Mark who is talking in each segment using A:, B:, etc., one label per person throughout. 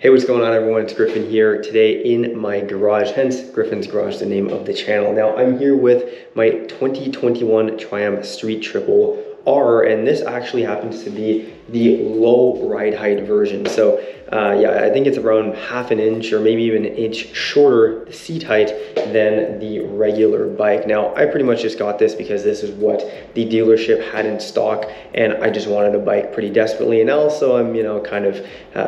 A: Hey, what's going on everyone? It's Griffin here today in my garage, hence Griffin's Garage, the name of the channel. Now I'm here with my 2021 Triumph Street Triple R, and this actually happens to be the low ride height version. So yeah, I think it's around half an inch or maybe even an inch shorter the seat height than the regular bike. Now I pretty much just got this because this is what the dealership had in stock, and I just wanted a bike pretty desperately, and also I'm kind of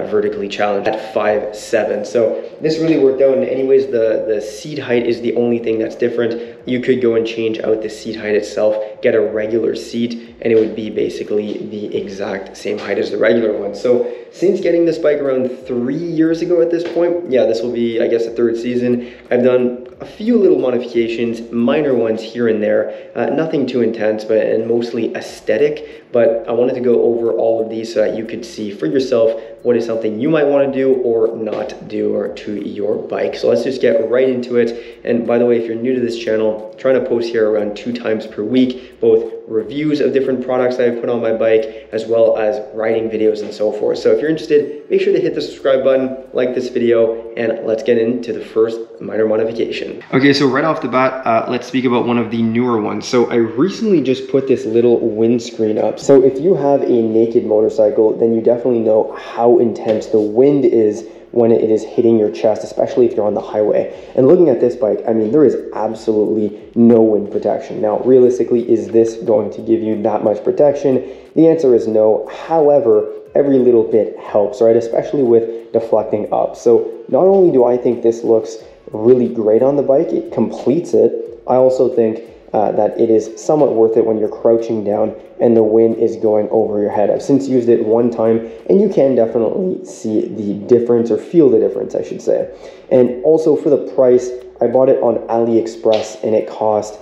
A: vertically challenged at 5'7", so this really worked out. And anyways, the seat height is the only thing that's different. You could go and change out the seat height itself, get a regular seat, and it would be basically the exact same height as the regular one. So since getting this bike around 3 years ago at this point, yeah, this will be, I guess, the third season, I've done a few little modifications, minor ones here and there, nothing too intense, and mostly aesthetic. But I wanted to go over all of these so that you could see for yourself what is something you might want to do or not do or to your bike. So let's just get right into it. And by the way, if you're new to this channel, I'm trying to post here around 2 times per week, both reviews of different products that I put on my bike, as well as riding videos and so forth. So if you're interested, make sure to hit the subscribe button, like this video, and let's get into the first minor modification. Okay, so right off the bat, let's speak about one of the newer ones. So I recently just put this little windscreen up. So if you have a naked motorcycle, then you definitely know how intense the wind is when it is hitting your chest, especially if you're on the highway. And looking at this bike, I mean, there is absolutely no wind protection. Now, realistically, is this going to give you that much protection? The answer is no. However, every little bit helps, right? Especially with deflecting up. So not only do I think this looks really great on the bike, it completes it. I also think that it is somewhat worth it when you're crouching down and the wind is going over your head. I've since used it one time, and you can definitely see the difference, or feel the difference, I should say. And also for the price, I bought it on AliExpress, and it cost,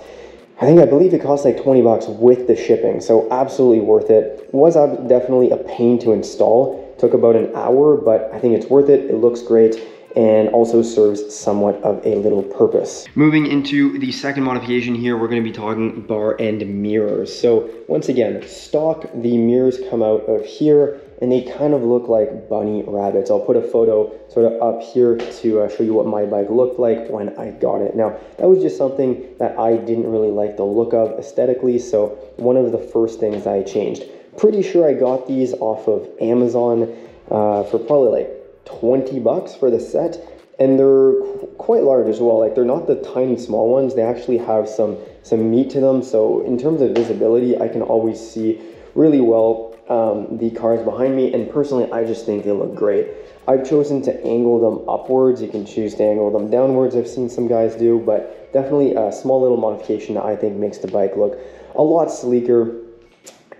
A: I believe it cost like 20 bucks with the shipping. So absolutely worth it. Was definitely a pain to install. Took about an hour, but I think it's worth it. It looks great, and also serves somewhat of a little purpose. Moving into the second modification here, we're going to be talking bar end mirrors. So once again, stock, the mirrors come out of here, and they kind of look like bunny rabbits. I'll put a photo sort of up here to show you what my bike looked like when I got it. Now, that was just something that I didn't really like the look of aesthetically, so one of the first things I changed. Pretty sure I got these off of Amazon for probably like 20 bucks for the set, and they're quite large as well. Like, they're not the tiny small ones, they actually have some meat to them. So in terms of visibility, I can always see really well the cars behind me, and personally I just think they look great. I've chosen to angle them upwards. You can choose to angle them downwards, I've seen some guys do, but definitely a small little modification that I think makes the bike look a lot sleeker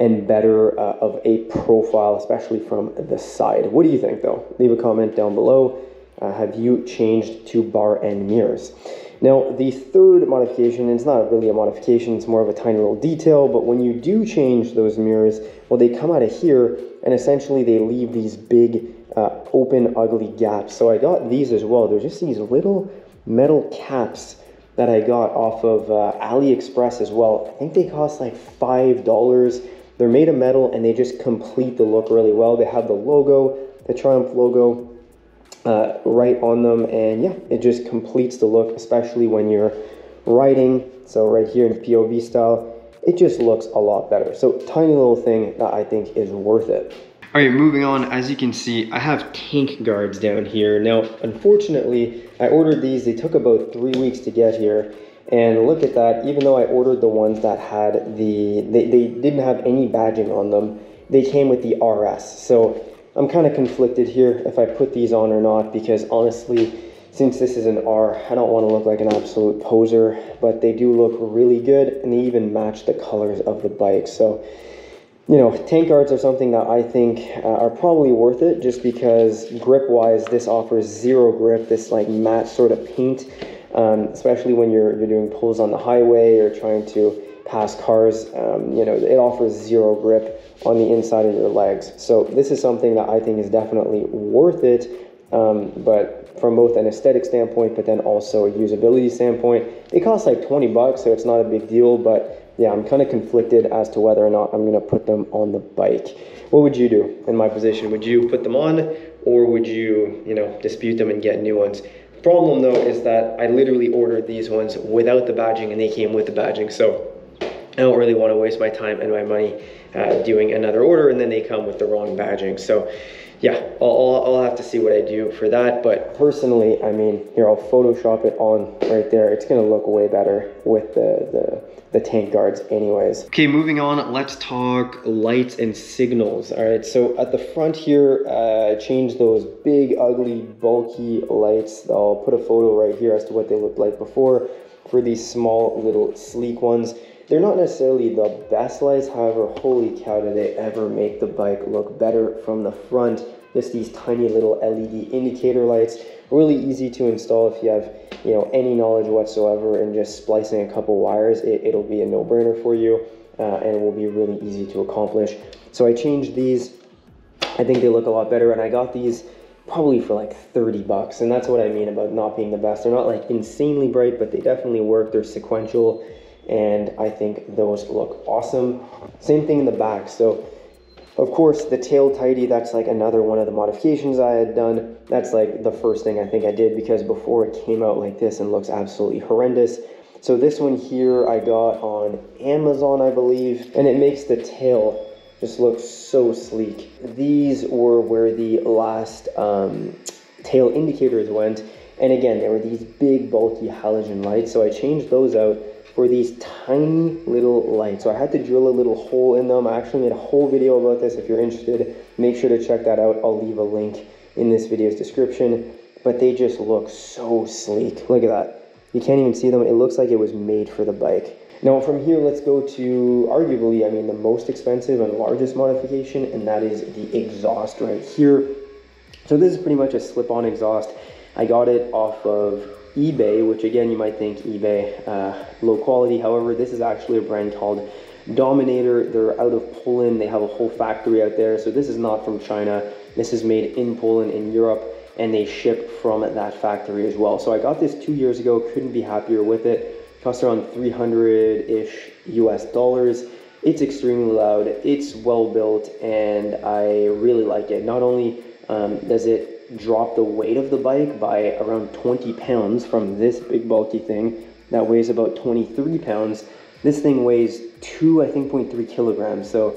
A: and better of a profile, especially from the side. What do you think though? Leave a comment down below. Have you changed to bar end mirrors? Now, the third modification, it's not really a modification, it's more of a tiny little detail, but when you do change those mirrors, well, they come out of here, and essentially they leave these big, open, ugly gaps. So I got these as well. They're just these little metal caps that I got off of AliExpress as well. I think they cost like $5. They're made of metal, and they just complete the look really well. They have the logo, the Triumph logo, right on them, and yeah, it just completes the look, especially when you're riding. So right here in POV style, it just looks a lot better. So tiny little thing that I think is worth it. All right, moving on. As you can see, I have tank guards down here. Now, unfortunately, I ordered these. They took about 3 weeks to get here. And look at that, even though I ordered the ones that had they didn't have any badging on them, they came with the RS. So I'm kind of conflicted here if I put these on or not, because honestly, since this is an R, I don't want to look like an absolute poser, but they do look really good, and they even match the colors of the bike. So, tank guards are something that I think are probably worth it, just because grip-wise, this offers zero grip, this like matte sort of paint. Especially when you're doing pulls on the highway or trying to pass cars, it offers zero grip on the inside of your legs. So this is something that I think is definitely worth it, but from both an aesthetic standpoint, but then also a usability standpoint. They cost like 20 bucks, so it's not a big deal, but yeah, I'm kind of conflicted as to whether or not I'm going to put them on the bike. What would you do in my position? Would you put them on, or would you, you know, dispute them and get new ones? Problem though is that I literally ordered these ones without the badging and they came with the badging, so I don't really want to waste my time and my money doing another order and then they come with the wrong badging. So yeah, I'll have to see what I do for that. But personally, I mean, here, I'll Photoshop it on right there. It's going to look way better with the tank guards anyways. Okay, moving on, let's talk lights and signals. All right, so at the front here, I changed those big, ugly, bulky lights. I'll put a photo right here as to what they looked like before for these small, little, sleek ones. They're not necessarily the best lights, however, holy cow, did they ever make the bike look better from the front. Just these tiny little LED indicator lights, really easy to install if you have, you know, any knowledge whatsoever, and just splicing a couple wires, it'll be a no-brainer for you, and it will be really easy to accomplish. So I changed these. I think they look a lot better, and I got these probably for like 30 bucks, and that's what I mean about not being the best. They're not like insanely bright, but they definitely work. They're sequential, and I think those look awesome. Same thing in the back. So of course the tail tidy, that's like another one of the modifications I had done. That's like the first thing I think I did, because before it came out like this and looks absolutely horrendous. So this one here I got on Amazon, I believe, and it makes the tail just look so sleek. These were where the last tail indicators went, and again, there were these big bulky halogen lights, so I changed those out for these tiny little lights. So I had to drill a little hole in them. I actually made a whole video about this. If you're interested, make sure to check that out. I'll leave a link in this video's description. But they just look so sleek. Look at that. You can't even see them. It looks like it was made for the bike. Now from here, let's go to arguably, I mean, the most expensive and largest modification, and that is the exhaust right here. So this is pretty much a slip-on exhaust. I got it off of eBay, which again, you might think eBay, low quality. However, this is actually a brand called Dominator. They're out of Poland. They have a whole factory out there. So this is not from China. This is made in Poland, in Europe, and they ship from that factory as well. So I got this 2 years ago, couldn't be happier with it. Cost around 300-ish US dollars. It's extremely loud, it's well built, and I really like it. Not only does it drop the weight of the bike by around 20 pounds from this big bulky thing that weighs about 23 pounds. This thing weighs 2.3 kilograms, so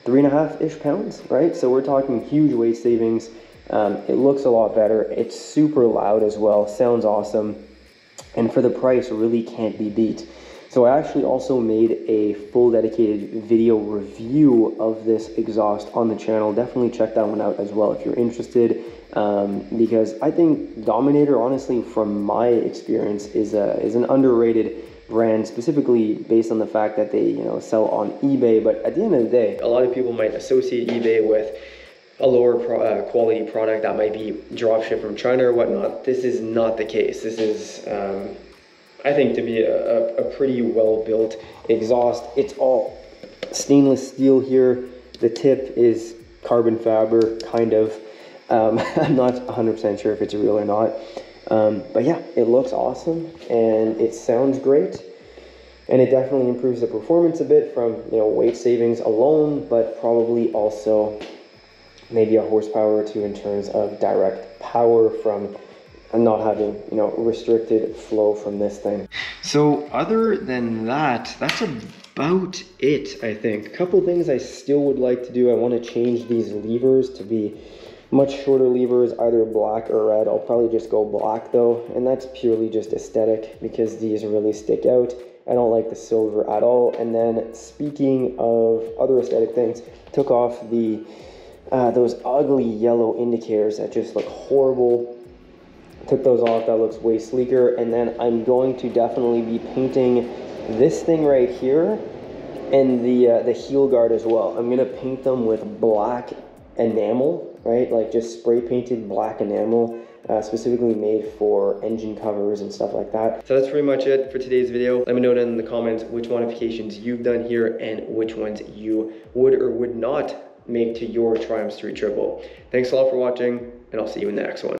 A: 3.5-ish pounds, right? So we're talking huge weight savings. It looks a lot better. It's super loud as well, sounds awesome, and for the price, really can't be beat. So I actually also made a full dedicated video review of this exhaust on the channel. Definitely check that one out as well if you're interested, because I think Dominator, honestly, from my experience, is an underrated brand, specifically based on the fact that they, you know, sell on eBay. But at the end of the day, a lot of people might associate eBay with a lower quality product that might be drop shipped from China or whatnot. This is not the case. This is I think to be a pretty well built exhaust. It's all stainless steel here. The tip is carbon fiber, kind of. I'm not 100% sure if it's real or not. But yeah, it looks awesome and it sounds great. And it definitely improves the performance a bit from, you know, weight savings alone, but probably also maybe a horsepower or two in terms of direct power from not having, you know, restricted flow from this thing. So other than that, that's about it, I think. A couple things I still would like to do. I want to change these levers to be much shorter levers, either black or red. I'll probably just go black though, and that's purely just aesthetic because these really stick out. I don't like the silver at all. And then speaking of other aesthetic things, took off the those ugly yellow indicators that just look horrible. Took those off. That looks way sleeker. And then I'm going to definitely be painting this thing right here and the heel guard as well. I'm gonna paint them with black enamel, right? Like just spray painted black enamel, specifically made for engine covers and stuff like that. So that's pretty much it for today's video. Let me know down in the comments which modifications you've done here and which ones you would or would not make to your Triumph Street Triple. Thanks a lot for watching, and I'll see you in the next one.